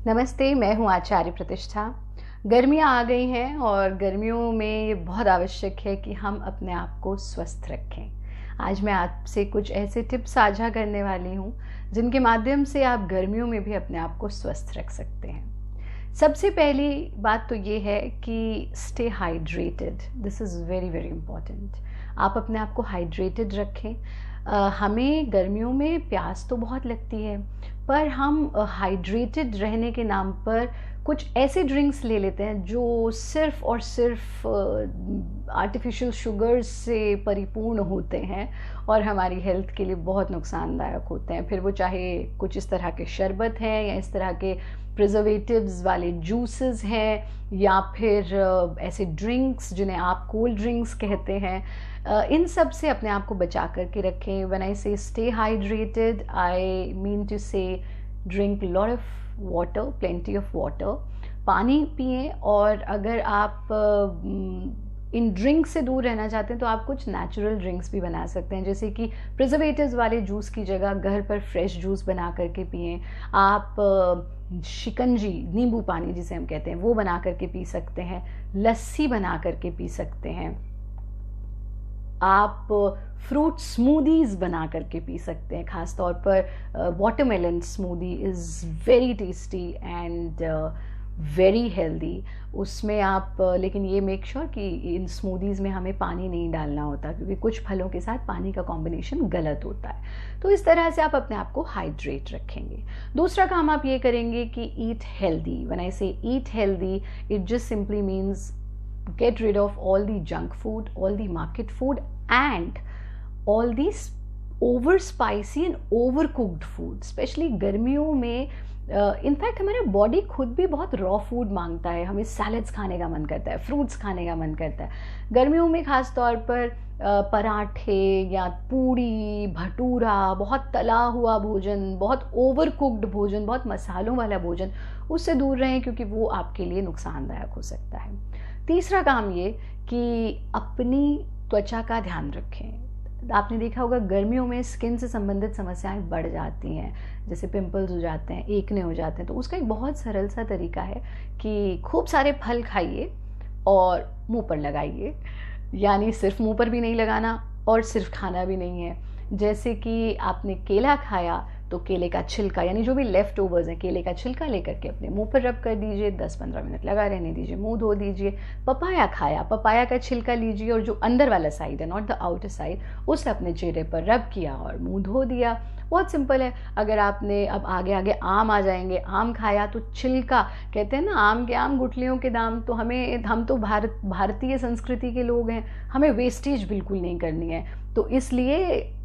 नमस्ते, मैं हूँ आचार्य प्रतिष्ठा। गर्मियाँ आ गई हैं और गर्मियों में ये बहुत आवश्यक है कि हम अपने आप को स्वस्थ रखें। आज मैं आपसे कुछ ऐसे टिप्स साझा करने वाली हूँ जिनके माध्यम से आप गर्मियों में भी अपने आप को स्वस्थ रख सकते हैं। सबसे पहली बात तो ये है कि stay hydrated. This is very very important. आप अपने आप को हाइड्रेटेड रखें। हमें गर्मियों में प्यास तो बहुत लगती है, पर हम हाइड्रेटेड रहने के नाम पर कुछ ऐसे ड्रिंक्स ले लेते हैं जो सिर्फ़ और सिर्फ आर्टिफिशियल शुगर्स से परिपूर्ण होते हैं और हमारी हेल्थ के लिए बहुत नुकसानदायक होते हैं। फिर वो चाहे कुछ इस तरह के शरबत हैं या इस तरह के प्रिजर्वेटिव्स वाले जूसेस हैं या फिर ऐसे ड्रिंक्स जिन्हें आप कोल्ड ड्रिंक्स कहते हैं। इन सब से अपने आप को बचा करके रखें। When I say stay hydrated, I mean to say drink lot of water, plenty of water. पानी पिएं, और अगर आप इन ड्रिंक्स से दूर रहना चाहते हैं तो आप कुछ नेचुरल ड्रिंक्स भी बना सकते हैं, जैसे कि प्रिजर्वेटिव्स वाले जूस की जगह घर पर फ्रेश जूस बना करके पिएं। आप शिकंजी, नींबू पानी जिसे हम कहते हैं, वो बना करके पी सकते हैं। लस्सी बना करके पी सकते हैं। आप फ्रूट स्मूदीज़ बना करके पी सकते हैं। ख़ास तौर पर watermelon smoothie is very tasty and very healthy. उसमें आप लेकिन ये मेक श्योर कि इन स्मूदीज़ में हमें पानी नहीं डालना होता, क्योंकि कुछ फलों के साथ पानी का कॉम्बिनेशन गलत होता है। तो इस तरह से आप अपने आप को हाइड्रेट रखेंगे। दूसरा काम आप ये करेंगे कि ईट हेल्दी। व्हेन आई से eat healthy, it just simply means get rid of all the junk food, all the market food, and all these over spicy and overcooked food. Especially गर्मियों में इनफैक्ट हमारा body खुद भी बहुत raw food मांगता है। हमें सैलड्स खाने का मन करता है, फ्रूट्स खाने का मन करता है। गर्मियों में ख़ास तौर पर पराठे या पूड़ी, भटूरा, बहुत तला हुआ भोजन, बहुत ओवर कुक्ड भोजन, बहुत मसालों वाला भोजन, उससे दूर रहें, क्योंकि वो आपके लिए नुकसानदायक हो सकता है। तीसरा काम ये कि अपनी त्वचा का ध्यान रखें। आपने देखा होगा गर्मियों में स्किन से संबंधित समस्याएं बढ़ जाती हैं, जैसे पिंपल्स हो जाते हैं, एकने हो जाते हैं। तो उसका एक बहुत सरल सा तरीका है कि खूब सारे फल खाइए और मुंह पर लगाइए। यानी सिर्फ मुंह पर भी नहीं लगाना और सिर्फ खाना भी नहीं है। जैसे कि आपने केला खाया तो केले का छिलका, यानी जो भी लेफ्ट ओवर्स हैं, केले का छिलका लेकर के अपने मुंह पर रब कर दीजिए, 10-15 मिनट लगा रहने दीजिए, मुंह धो दीजिए। पपाया खाया, पपाया का छिलका लीजिए और जो अंदर वाला साइड है, नॉट द आउटर साइड, उसे अपने चेहरे पर रब किया और मुंह धो दिया। बहुत सिंपल है। अगर आपने अब आगे आगे आम आ जाएंगे, आम खाया तो छिलका, कहते हैं ना आम के आम गुठलियों के दाम। तो हम तो भारतीय संस्कृति के लोग हैं, हमें वेस्टेज बिल्कुल नहीं करनी है। तो इसलिए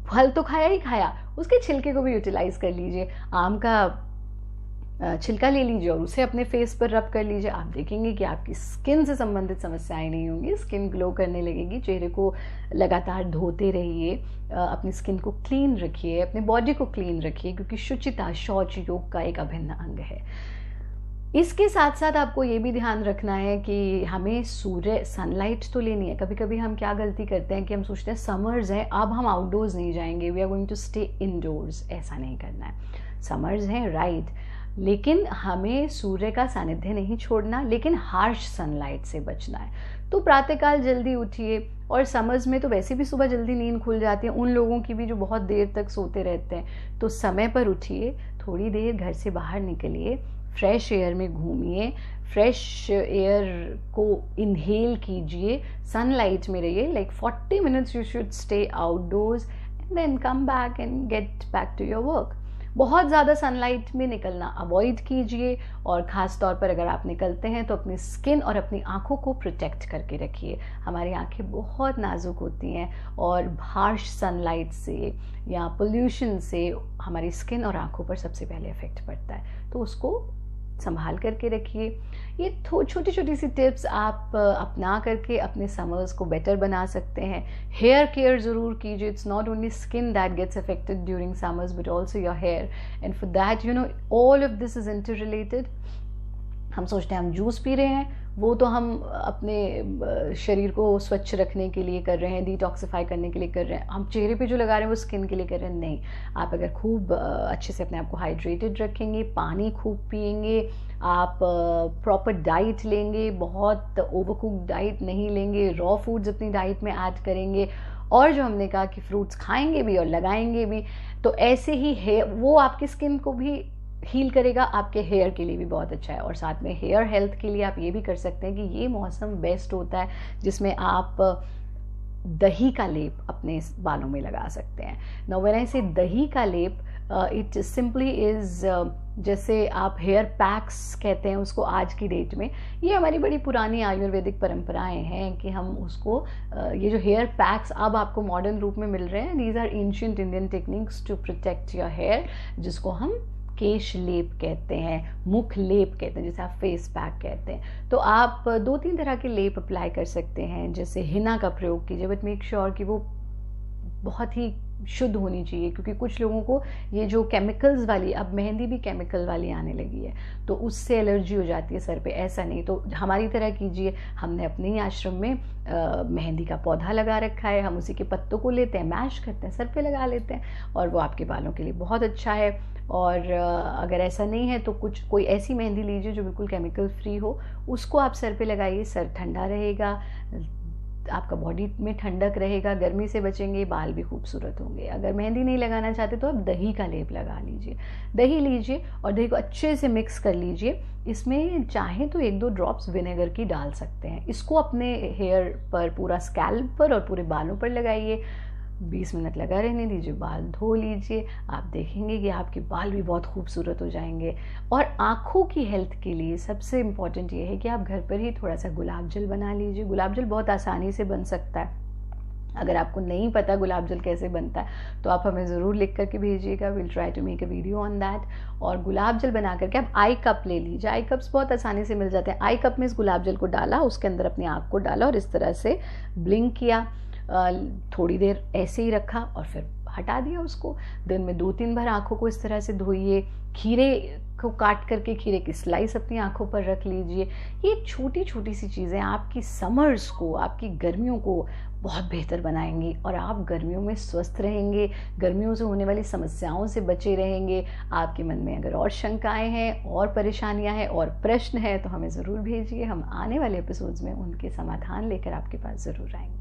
फल तो खाया ही खाया, उसके छिलके को भी यूटिलाइज कर लीजिए। आम का छिलका ले लीजिए और उसे अपने फेस पर रब कर लीजिए। आप देखेंगे कि आपकी स्किन से संबंधित समस्याएं नहीं होंगी, स्किन ग्लो करने लगेगी। चेहरे को लगातार धोते रहिए, अपनी स्किन को क्लीन रखिए, अपने बॉडी को क्लीन रखिए, क्योंकि शुचिता, शौच योग का एक अभिन्न अंग है। इसके साथ साथ आपको ये भी ध्यान रखना है कि हमें सूर्य सनलाइट तो लेनी है। कभी कभी हम क्या गलती करते हैं कि हम सोचते हैं समर्स है, अब हम आउटडोर्स नहीं जाएंगे, we are going to stay indoors. ऐसा नहीं करना है। समर्स हैं, राइट, लेकिन हमें सूर्य का सानिध्य नहीं छोड़ना, लेकिन हार्श सनलाइट से बचना है। तो प्रातःकाल जल्दी उठिए, और समर्स में तो वैसे भी सुबह जल्दी नींद खुल जाती है उन लोगों की भी जो बहुत देर तक सोते रहते हैं। तो समय पर उठिए, थोड़ी देर घर से बाहर निकलिए, फ्रेश एयर में घूमिए, फ्रेश एयर को इनहेल कीजिए, सनलाइट में रहिए। Like 40 minutes you should stay outdoors and then come back and get back to your work. बहुत ज़्यादा सनलाइट में निकलना अवॉइड कीजिए, और ख़ास तौर पर अगर आप निकलते हैं तो अपनी स्किन और अपनी आँखों को प्रोटेक्ट करके रखिए। हमारी आँखें बहुत नाजुक होती हैं और हार्श सनलाइट से या पोल्यूशन से हमारी स्किन और आँखों पर सबसे पहले इफेक्ट पड़ता है। तो उसको संभाल करके रखिए। ये छोटी छोटी सी टिप्स आप अपना करके अपने समर्स को बेटर बना सकते हैं। हेयर केयर ज़रूर कीजिए। It's not only skin that gets affected during summers but also your hair, and for that all of this is interrelated. हम सोचते हैं हम जूस पी रहे हैं वो तो हम अपने शरीर को स्वच्छ रखने के लिए कर रहे हैं, डिटॉक्सिफाई करने के लिए कर रहे हैं, हम चेहरे पे जो लगा रहे हैं वो स्किन के लिए कर रहे हैं, नहीं। आप अगर खूब अच्छे से अपने आप को हाइड्रेटेड रखेंगे, पानी खूब पिएंगे, आप प्रॉपर डाइट लेंगे, बहुत ओवरकुक्ड डाइट नहीं लेंगे, रॉ फूड्स अपनी डाइट में ऐड करेंगे, और जो हमने कहा कि फ्रूट्स खाएंगे भी और लगाएंगे भी, तो ऐसे ही हेयर, वो आपकी स्किन को भी हील करेगा, आपके हेयर के लिए भी बहुत अच्छा है। और साथ में हेयर हेल्थ के लिए आप ये भी कर सकते हैं कि ये मौसम बेस्ट होता है जिसमें आप दही का लेप अपने बालों में लगा सकते हैं। नाउ व्हेन आई से दही का लेप, इट सिंपली इज, जैसे आप हेयर पैक्स कहते हैं उसको आज की डेट में, ये हमारी बड़ी पुरानी आयुर्वेदिक परंपराएं हैं कि हम उसको ये जो हेयर पैक्स अब आपको मॉडर्न रूप में मिल रहे हैं, these are ancient Indian techniques to protect your hair, जिसको हम केश लेप कहते हैं, मुख लेप कहते हैं, जैसे आप फेस पैक कहते हैं। तो आप 2-3 तरह के लेप अप्लाई कर सकते हैं। जैसे हिना का प्रयोग कीजिए, बट मेक श्योर कि वो बहुत ही शुद्ध होनी चाहिए, क्योंकि कुछ लोगों को ये जो केमिकल्स वाली, अब मेहंदी भी केमिकल वाली आने लगी है, तो उससे एलर्जी हो जाती है सर पे। ऐसा नहीं, तो हमारी तरह कीजिए। हमने अपने ही आश्रम में मेहंदी का पौधा लगा रखा है, हम उसी के पत्तों को लेते हैं, मैश करते हैं, सर पे लगा लेते हैं, और वो आपके बालों के लिए बहुत अच्छा है। और अगर ऐसा नहीं है तो कोई ऐसी मेहंदी लीजिए जो बिल्कुल केमिकल फ्री हो, उसको आप सर पे लगाइए, सर ठंडा रहेगा, आपका बॉडी में ठंडक रहेगा, गर्मी से बचेंगे, बाल भी खूबसूरत होंगे। अगर मेहंदी नहीं लगाना चाहते तो आप दही का लेप लगा लीजिए। दही लीजिए और दही को अच्छे से मिक्स कर लीजिए, इसमें चाहे तो 1-2 ड्रॉप्स विनेगर की डाल सकते हैं। इसको अपने हेयर पर, पूरा स्कैल्प पर और पूरे बालों पर लगाइए, 20 मिनट लगा रहने दीजिए, बाल धो लीजिए, आप देखेंगे कि आपके बाल भी बहुत खूबसूरत हो जाएंगे। और आँखों की हेल्थ के लिए सबसे इम्पॉर्टेंट ये है कि आप घर पर ही थोड़ा सा गुलाब जल बना लीजिए। गुलाब जल बहुत आसानी से बन सकता है। अगर आपको नहीं पता गुलाब जल कैसे बनता है तो आप हमें ज़रूर लिख करके भेजिएगा, will try to make a video on that. और गुलाब जल बना करके आप आई कप ले लीजिए, आई कप्स बहुत आसानी से मिल जाते हैं। आई कप में इस गुलाब जल को डाला, उसके अंदर अपनी आँख को डाला और इस तरह से ब्लिंक किया, थोड़ी देर ऐसे ही रखा और फिर हटा दिया उसको। दिन में 2-3 बार आँखों को इस तरह से धोइए। खीरे को काट करके खीरे की स्लाइस अपनी आँखों पर रख लीजिए। ये छोटी छोटी सी चीज़ें आपकी समर्स को, आपकी गर्मियों को बहुत बेहतर बनाएंगी और आप गर्मियों में स्वस्थ रहेंगे, गर्मियों से होने वाली समस्याओं से बचे रहेंगे। आपके मन में अगर और शंकाएं हैं और परेशानियां हैं और प्रश्न हैं तो हमें ज़रूर भेजिए, हम आने वाले एपिसोड्स में उनके समाधान लेकर आपके पास ज़रूर आएंगे।